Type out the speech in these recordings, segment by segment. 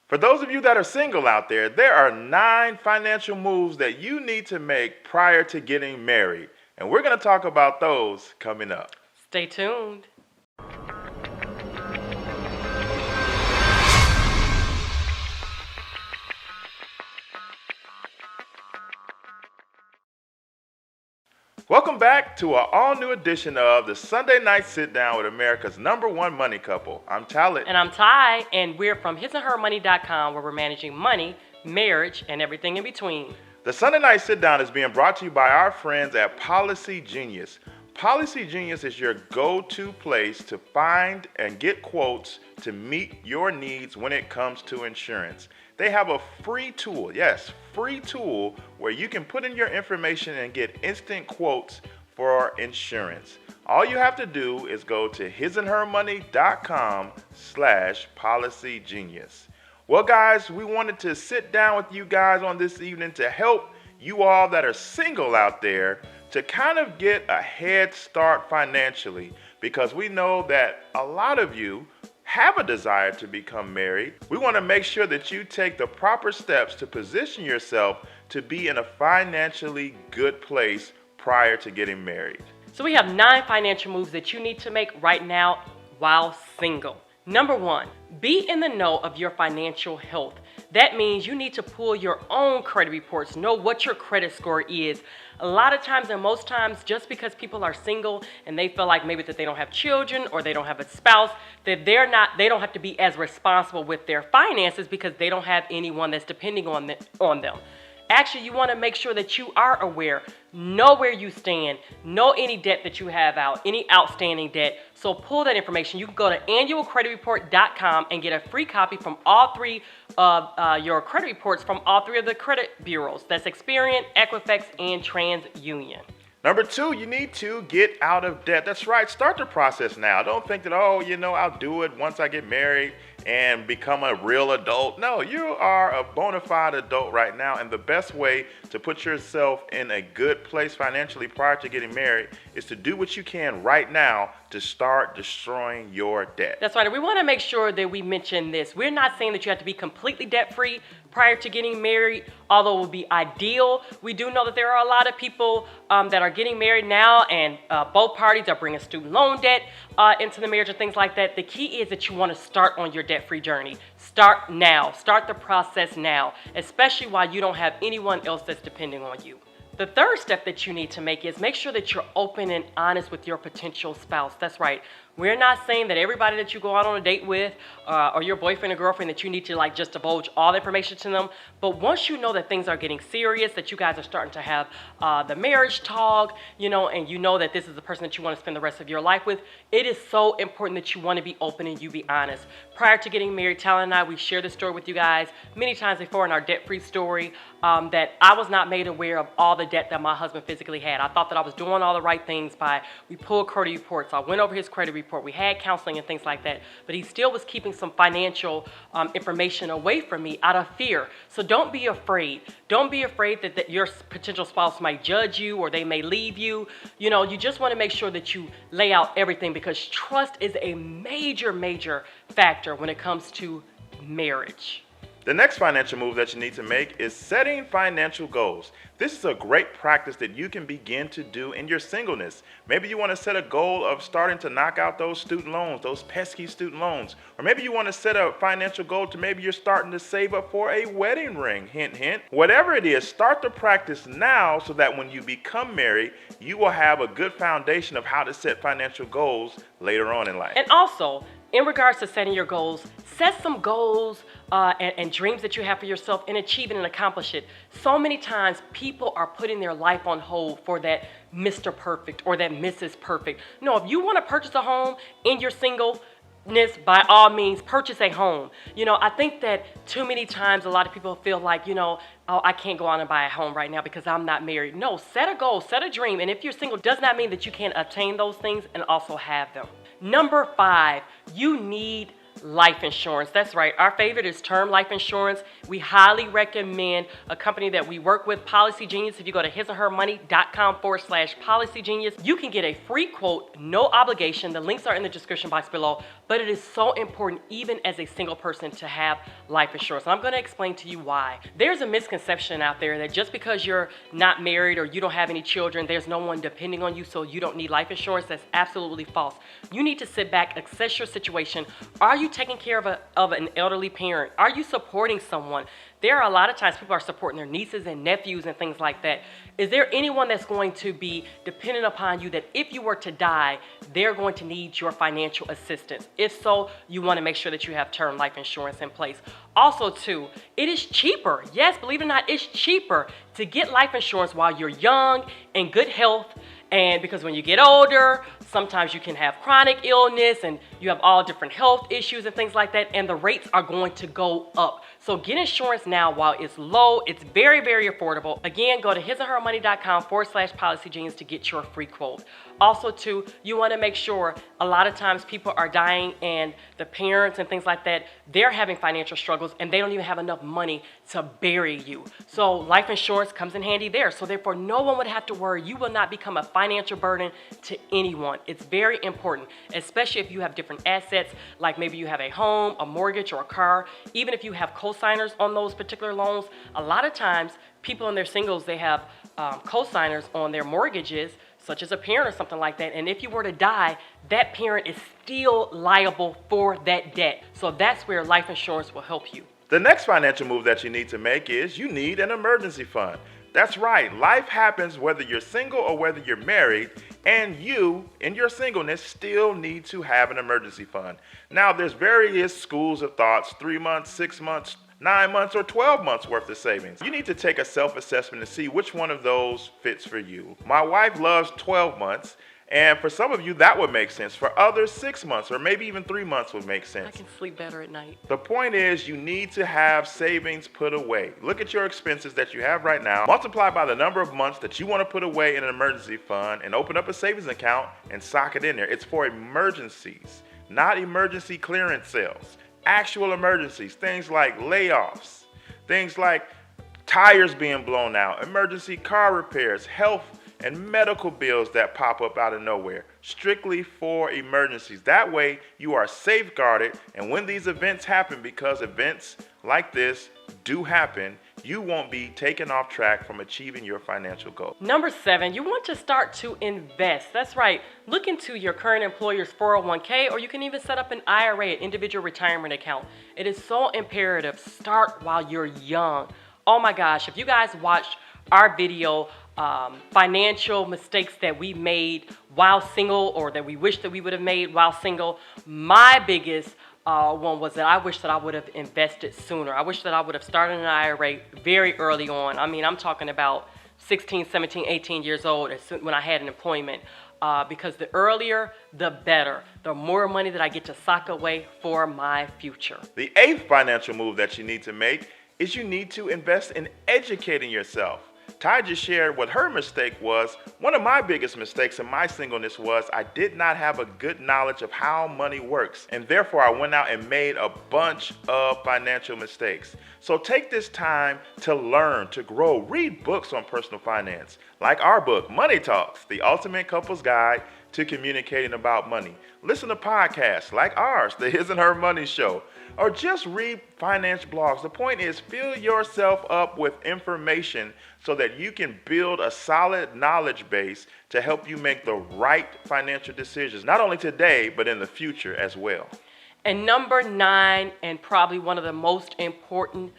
For those of you that are single out there are 9 financial moves that you need to make prior to getting married. And we're going to talk about those coming up. Stay tuned. Welcome back to an all-new edition of the Sunday Night Sit-Down with America's #1 money couple. I'm Talent. And I'm Ty, and we're from hisandhermoney.com, where we're managing money, marriage, and everything in between. The Sunday Night Sit-Down is being brought to you by our friends at Policy Genius. Policy Genius is your go-to place to find and get quotes to meet your needs when it comes to insurance. They have a free tool, yes, free tool where you can put in your information and get instant quotes for insurance. All you have to do is go to hisandhermoney.com/policygenius. Well, guys, we wanted to sit down with you guys on this evening to help you all that are single out there to kind of get a head start financially, because we know that a lot of you have a desire to become married. We want to make sure that you take the proper steps to position yourself to be in a financially good place prior to getting married. So we have 9 financial moves that you need to make right now while single. Number 1, be in the know of your financial health. That means you need to pull your own credit reports, know what your credit score is. A lot of times, and most times, just because people are single and they feel like maybe that they don't have children or they don't have a spouse, that they don't have to be as responsible with their finances because they don't have anyone that's depending on them. Actually, you want to make sure that you are aware, know where you stand, know any debt that you have out, any outstanding debt. So pull that information. You can go to annualcreditreport.com and get a free copy from all 3 of your credit reports from all 3 of the credit bureaus. That's Experian, Equifax, and TransUnion. Number 2, you need to get out of debt. That's right. Start the process now. Don't think that, I'll do it once I get married and become a real adult. No, you are a bona fide adult right now, and the best way to put yourself in a good place financially prior to getting married is to do what you can right now to start destroying your debt. That's right. We want to make sure that we mention this. We're not saying that you have to be completely debt-free prior to getting married, although it would be ideal. We do know that there are a lot of people that are getting married now, and both parties are bringing student loan debt into the marriage and things like that. The key is that you want to start on your debt-free journey. Start now. Start the process now, especially while you don't have anyone else that's depending on you. The third step that you need to make is make sure that you're open and honest with your potential spouse. That's right. We're not saying that everybody that you go out on a date with or your boyfriend or girlfriend that you need to just divulge all the information to them. But once you know that things are getting serious, that you guys are starting to have the marriage talk, and you know that this is the person that you want to spend the rest of your life with, it is so important that you want to be open and you be honest. Prior to getting married, Talon and I, we shared this story with you guys many times before in our debt-free story, that I was not made aware of all the debt that my husband physically had. I thought that I was doing all the right things we pulled credit reports. I went over his credit report. We had counseling and things like that, but he still was keeping some financial information away from me out of fear. So don't be afraid. Don't be afraid that your potential spouse might judge you or they may leave you. You just want to make sure that you lay out everything, because trust is a major, major factor when it comes to marriage. The next financial move that you need to make is setting financial goals. This is a great practice that you can begin to do in your singleness. Maybe you want to set a goal of starting to knock out those student loans, those pesky student loans. Or maybe you want to set a financial goal to maybe you're starting to save up for a wedding ring. Hint, hint. Whatever it is, start the practice now so that when you become married, you will have a good foundation of how to set financial goals later on in life. And also, in regards to setting your goals, set some goals and dreams that you have for yourself and achieve it and accomplish it. So many times people are putting their life on hold for that Mr. Perfect or that Mrs. Perfect. No, if you want to purchase a home in your singleness, by all means, purchase a home. I think that too many times a lot of people feel like, oh, I can't go out and buy a home right now because I'm not married. No, set a goal, set a dream. And if you're single, does not mean that you can't attain those things and also have them. Number 5, you need life insurance. That's right. Our favorite is term life insurance. We highly recommend a company that we work with, Policy Genius. If you go to hisandhermoney.com/Policy Genius, you can get a free quote, no obligation. The links are in the description box below. But it is so important, even as a single person, to have life insurance. And I'm going to explain to you why. There's a misconception out there that just because you're not married or you don't have any children, there's no one depending on you, so you don't need life insurance. That's absolutely false. You need to sit back, assess your situation. Are you taking care of an elderly parent? Are you supporting someone? There are a lot of times people are supporting their nieces and nephews and things like that. Is there anyone that's going to be dependent upon you that if you were to die, they're going to need your financial assistance? If so, you want to make sure that you have term life insurance in place. Also, too, it is cheaper. Yes, believe it or not, it's cheaper to get life insurance while you're young, in good health. And because when you get older, sometimes you can have chronic illness and you have all different health issues and things like that, and the rates are going to go up. So get insurance now while it's low. It's very, very affordable. Again, go to hisandhermoney.com/Policy Genius to get your free quote. Also, too, you want to make sure a lot of times people are dying and the parents and things like that, they're having financial struggles and they don't even have enough money to bury you. So life insurance comes in handy there. So therefore, no one would have to worry. You will not become a financial burden to anyone. It's very important, especially if you have different assets, like maybe you have a home, a mortgage, or a car. Even if you have co-signers on those particular loans, a lot of times people in their singles, they have co-signers on their mortgages, such as a parent or something like that. And if you were to die, that parent is still liable for that debt. So that's where life insurance will help you. The next financial move that you need to make is you need an emergency fund. That's right, life happens whether you're single or whether you're married, and you, in your singleness, still need to have an emergency fund. Now, there's various schools of thoughts, 3 months, 6 months, 9 months, or 12 months worth of savings. You need to take a self-assessment to see which one of those fits for you. My wife loves 12 months, and for some of you that would make sense. For others, 6 months or maybe even 3 months would make sense. I can sleep better at night. The point is, you need to have savings put away. Look at your expenses that you have right now, multiply by the number of months that you want to put away in an emergency fund, and open up a savings account and sock it in there. It's for emergencies, not emergency clearance sales. Actual emergencies, things like layoffs, things like tires being blown out, emergency car repairs, health and medical bills that pop up out of nowhere. Strictly for emergencies. That way you are safeguarded, and when these events happen, because events like this do happen, you won't be taken off track from achieving your financial goal. Number 7, you want to start to invest. That's right. Look into your current employer's 401k, or you can even set up an IRA, an individual retirement account. It is so imperative. Start while you're young. Oh my gosh, if you guys watched our video, financial mistakes that we made while single, or that we wish that we would have made while single, my biggest one was that I wish that I would have invested sooner. I wish that I would have started an IRA very early on. I mean, I'm talking about 16, 17, 18 years old when I had an employment. Because the earlier, the better. The more money that I get to sock away for my future. The 8th financial move that you need to make is you need to invest in educating yourself. Ty just shared what her mistake was. One of my biggest mistakes in my singleness was I did not have a good knowledge of how money works, and therefore I went out and made a bunch of financial mistakes. So take this time to learn, to grow. Read books on personal finance, like our book, Money Talks, The Ultimate Couple's Guide to Communicating About Money. Listen to podcasts like ours, The His and Her Money Show, or just read finance blogs. The point is, fill yourself up with information so that you can build a solid knowledge base to help you make the right financial decisions, not only today, but in the future as well. And number 9, and probably one of the most important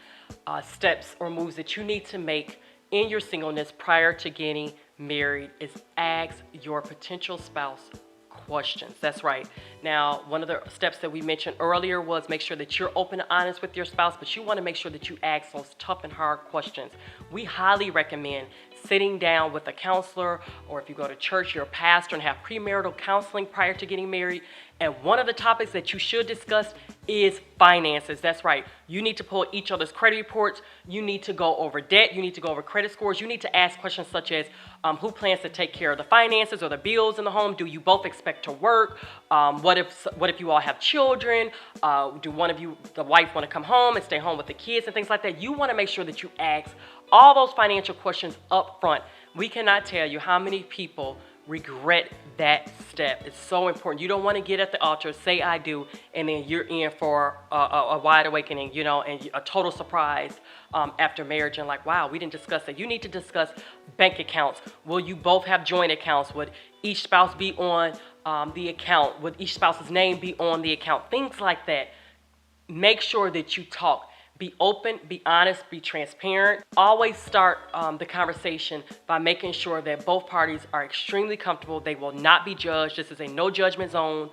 steps or moves that you need to make in your singleness prior to getting married, is ask your potential spouse questions. That's right. Now, one of the steps that we mentioned earlier was make sure that you're open and honest with your spouse, but you want to make sure that you ask those tough and hard questions. We highly recommend sitting down with a counselor, or if you go to church, your pastor, and have premarital counseling prior to getting married, And one of the topics that you should discuss is finances. That's right. You need to pull each other's credit reports. You need to go over debt. You need to go over credit scores. You need to ask questions such as who plans to take care of the finances or the bills in the home? Do you both expect to work? What if you all have children? Do one of you, the wife, want to come home and stay home with the kids and things like that? You want to make sure that you ask all those financial questions up front. We cannot tell you how many people regret that step. It's so important. You don't want to get at the altar, say I do, and then you're in for a wide awakening, and a total surprise after marriage, and like, wow, we didn't discuss that. You need to discuss bank accounts. Will you both have joint accounts? Would each spouse be on the account? Would each spouse's name be on the account? Things like that. Make sure that you talk. Be open, be honest, be transparent. Always start the conversation by making sure that both parties are extremely comfortable. They will not be judged. This is a no judgment zone.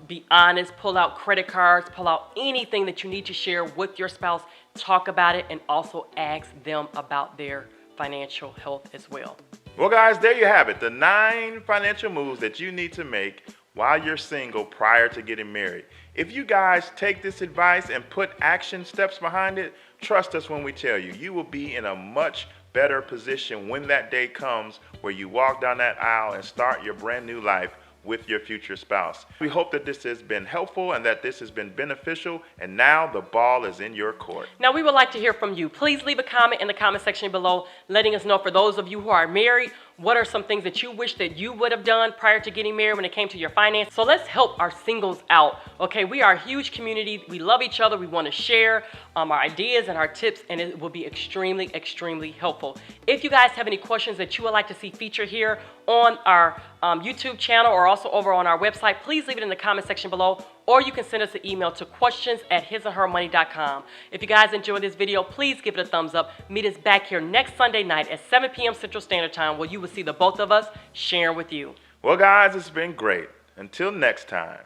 Be honest, pull out credit cards, pull out anything that you need to share with your spouse. Talk about it and also ask them about their financial health as well. Well, guys, there you have it. The 9 financial moves that you need to make while you're single prior to getting married. If you guys take this advice and put action steps behind it, trust us when we tell you, you will be in a much better position when that day comes where you walk down that aisle and start your brand new life with your future spouse. We hope that this has been helpful and that this has been beneficial, and now the ball is in your court. Now, we would like to hear from you. Please leave a comment in the comment section below, letting us know, for those of you who are married, what are some things that you wish that you would have done prior to getting married when it came to your finances? So let's help our singles out, okay? We are a huge community. We love each other. We want to share our ideas and our tips, and it will be extremely, extremely helpful. If you guys have any questions that you would like to see featured here on our YouTube channel or also over on our website, please leave it in the comment section below, or you can send us an email to questions@hisandhermoney.com. If you guys enjoyed this video, please give it a thumbs up. Meet us back here next Sunday night at 7 p.m. Central Standard Time, where you will see the both of us sharing with you. Well, guys, it's been great. Until next time,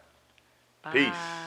Bye. peace.